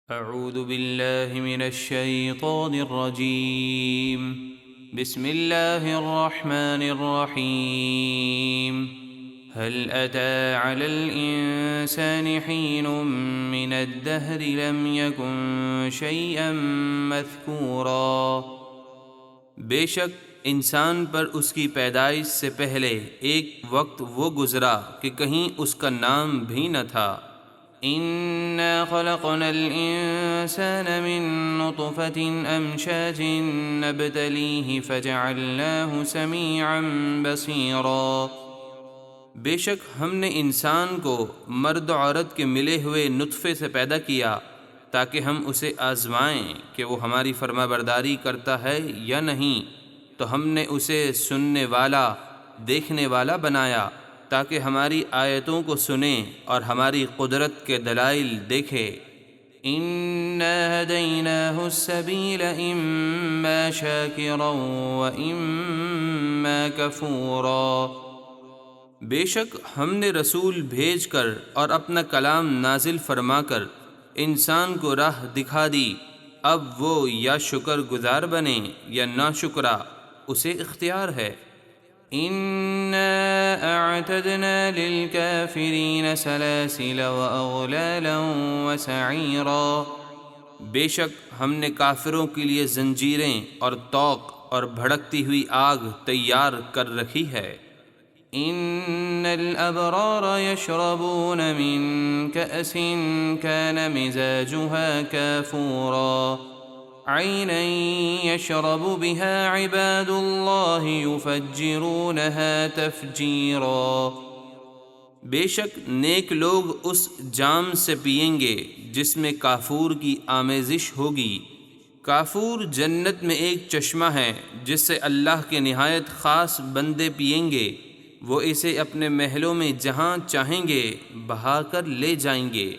اعوذ باللہ من الشیطان الرجیم بسم اللہ الرحمن الرحیم هل أتى على الإنسان حين من الدهر لم يكن شيئا مذكورا۔ بے شک انسان پر اس کی پیدائش سے پہلے ایک وقت وہ گزرا کہ کہیں اس کا نام بھی نہ تھا۔ إنا خلقنا الإنسان من نطفة أمشاج نبتليه فجعلناه سميعا بصيرا۔ بے شک ہم نے انسان کو مرد و عورت کے ملے ہوئے نطفے سے پیدا کیا تاکہ ہم اسے آزمائیں کہ وہ ہماری فرما برداری کرتا ہے یا نہیں، تو ہم نے اسے سننے والا دیکھنے والا بنایا تاکہ ہماری آیتوں کو سنیں اور ہماری قدرت کے دلائل دیکھے۔ اِنَّا هَدَيْنَاهُ السَّبِيلَ إِمَّا شَاكِرًا وَإِمَّا كَفُورًا۔ بے شک ہم نے رسول بھیج کر اور اپنا کلام نازل فرما کر انسان کو راہ دکھا دی، اب وہ یا شکر گزار بنے یا ناشکرا، اسے اختیار ہے۔ إِنَّا أَعْتَدْنَا لِلْكَافِرِينَ سَلَاسِلَ وَأَغْلَالًا وَسَعِيرًا۔ بے شک ہم نے کافروں کے لیے زنجیریں اور طوق اور بھڑکتی ہوئی آگ تیار کر رکھی ہے۔ إِنَّ الْأَبْرَارَ يَشْرَبُونَ مِن كَأْسٍ كَانَ مِزَاجُهَا كَافُورًا عَيْنًا يَشْرَبُ بِهَا عِبَادُ اللَّهِ يُفَجِّرُونَهَا تَفْجِيرًا۔ بے شک نیک لوگ اس جام سے پئیں گے جس میں کافور کی آمیزش ہوگی۔ کافور جنت میں ایک چشمہ ہے جس سے اللہ کے نہایت خاص بندے پئیں گے، وہ اسے اپنے محلوں میں جہاں چاہیں گے بہا کر لے جائیں گے۔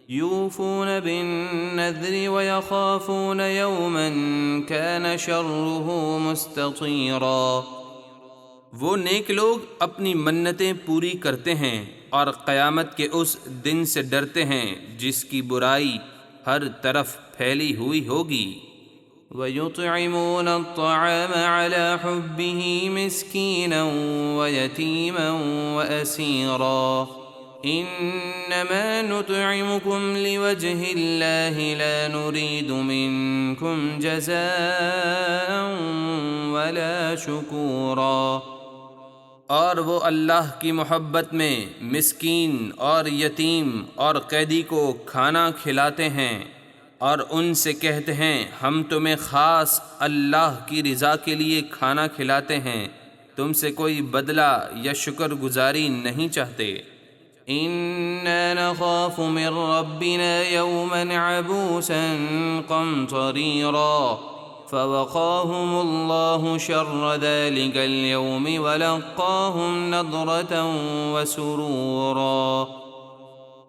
یوفون بالنذر ویخافون یوما کان شرہ مستطیرا۔ وہ نیک لوگ اپنی منتیں پوری کرتے ہیں اور قیامت کے اس دن سے ڈرتے ہیں جس کی برائی ہر طرف پھیلی ہوئی ہوگی۔ وَيُطْعِمُونَ الطَّعَامَ عَلَى حُبِّهِ مِسْكِينًا وَيَتِيمًا وَأَسِيرًا إِنَّمَا نُطْعِمُكُمْ لِوَجْهِ اللَّهِ لَا نُرِيدُ مِنكُمْ جَزَاءً وَلَا شُكُورًا۔ اور وہ اللہ کی محبت میں مسکین اور یتیم اور قیدی کو کھانا کھلاتے ہیں اور ان سے کہتے ہیں ہم تمہیں خاص اللہ کی رضا کے لیے کھانا کھلاتے ہیں، تم سے کوئی بدلہ یا شکر گزاری نہیں چاہتے۔ اِنَّا نَخَافُ مِن رَّبِّنَا يَوْمًا عَبُوسًا قَمْطَرِيرًا فَوَقَاهُمُ اللَّهُ شَرَّ ذَلِكَ الْيَوْمِ وَلَقَّاهُمْ نَضْرَةً وَسُرُورًا۔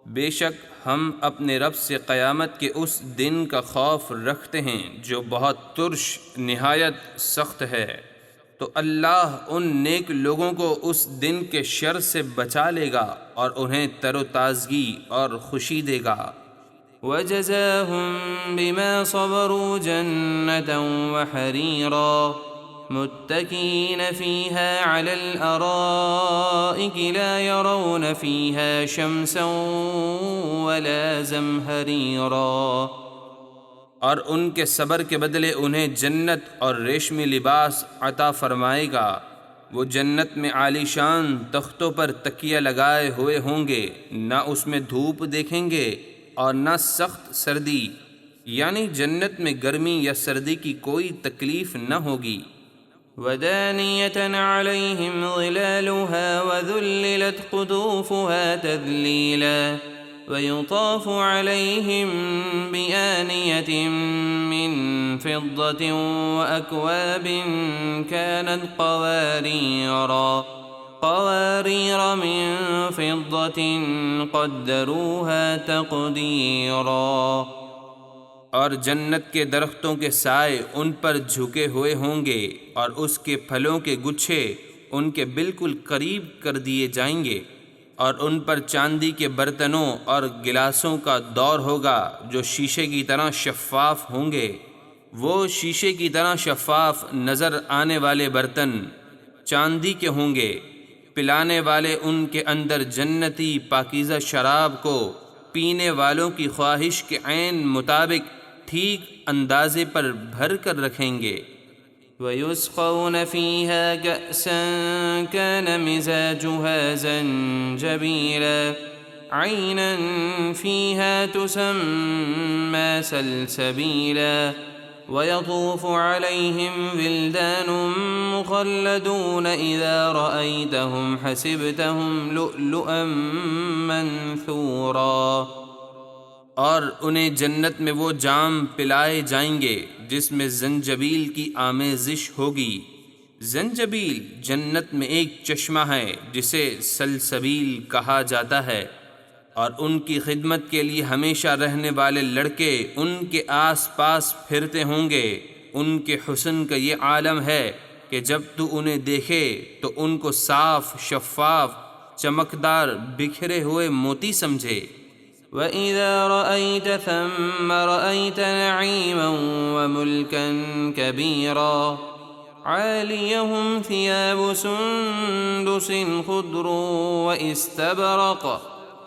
بے شک ہم اپنے رب سے قیامت کے اس دن کا خوف رکھتے ہیں جو بہت ترش نہایت سخت ہے، تو اللہ ان نیک لوگوں کو اس دن کے شر سے بچا لے گا اور انہیں تر و تازگی اور خوشی دے گا۔ وَجَزَاهُم بِمَا صَبَرُوا جَنَّةً وَحَرِيرًا مُتَّكِئِينَ فِيهَا عَلَى الْأَرَائِكِ لَا يَرَوْنَ فِيهَا شَمْسًا وَلَا زَمْهَرِيرًا۔ اور ان کے صبر کے بدلے انہیں جنت اور ریشمی لباس عطا فرمائے گا۔ وہ جنت میں عالی شان تختوں پر تکیہ لگائے ہوئے ہوں گے، نہ اس میں دھوپ دیکھیں گے اور نہ سخت سردی، یعنی جنت میں گرمی یا سردی کی کوئی تکلیف نہ ہوگی۔ وَدَانِيَةً عَلَيْهِمْ ظِلَالُهَا وَذُلِّلَتْ قُطُوفُهَا تَذْلِيلًا وَيُطَافُ عَلَيْهِمْ بِآنِيَةٍ مِّن فِضَّةٍ وَأَكْوَابٍ كَانَتْ قَوَارِيرَ مِن فِضَّةٍ قَدَّرُوهَا تَقْدِيرًا۔ اور جنت کے درختوں کے سائے ان پر جھکے ہوئے ہوں گے اور اس کے پھلوں کے گچھے ان کے بالکل قریب کر دیے جائیں گے۔ اور ان پر چاندی کے برتنوں اور گلاسوں کا دور ہوگا جو شیشے کی طرح شفاف ہوں گے۔ وہ شیشے کی طرح شفاف نظر آنے والے برتن چاندی کے ہوں گے، پلانے والے ان کے اندر جنتی پاکیزہ شراب کو پینے والوں کی خواہش کے عین مطابق ٹھیک اندازے پر بھر کر رکھیں گے۔ ويسقون فيها كأسا كان مزاجها زنجبيلا عينا فيها تسمى سلسبيلا ويطوف عليهم ولدان مخلدون إذا رأيتهم حسبتهم لؤلؤا منثورا۔ اور انہیں جنت میں وہ جام پلائے جائیں گے جس میں زنجبیل کی آمیزش ہوگی۔ زنجبیل جنت میں ایک چشمہ ہے جسے سلسبیل کہا جاتا ہے، اور ان کی خدمت کے لیے ہمیشہ رہنے والے لڑکے ان کے آس پاس پھرتے ہوں گے۔ ان کے حسن کا یہ عالم ہے کہ جب تو انہیں دیکھے تو ان کو صاف، شفاف، چمکدار، بکھرے ہوئے موتی سمجھے۔ وَإِذَا رَأَيْتَ ثَمَّ رَأَيْتَ نَعِيمًا وَمُلْكًا كَبِيرًا عَالِيَهُمْ ثِيَابُ سُندُسٍ خُضْرٌ وَإِسْتَبْرَقٍ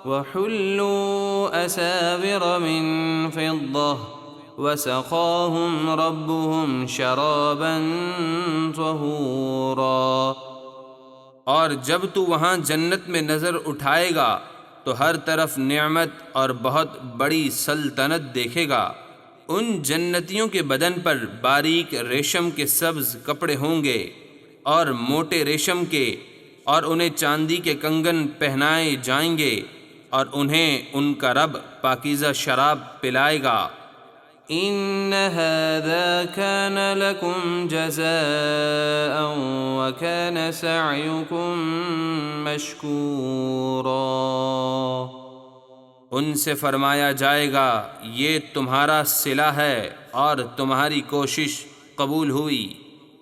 وَحُلُّوا أَسَاوِرَ مِنْ فِضَّةٍ وَسَقَاهُمْ رَبُّهُمْ شَرَابًا طَهُورًا۔ اور جب تو وہاں جنت میں نظر اٹھائے گا تو ہر طرف نعمت اور بہت بڑی سلطنت دیکھے گا۔ ان جنتیوں کے بدن پر باریک ریشم کے سبز کپڑے ہوں گے اور موٹے ریشم کے، اور انہیں چاندی کے کنگن پہنائے جائیں گے، اور انہیں ان کا رب پاکیزہ شراب پلائے گا۔ إن هذا كان لكم جزاء وكان سعيكم مشكورا۔ ان سے فرمایا جائے گا یہ تمہارا صلہ ہے اور تمہاری کوشش قبول ہوئی۔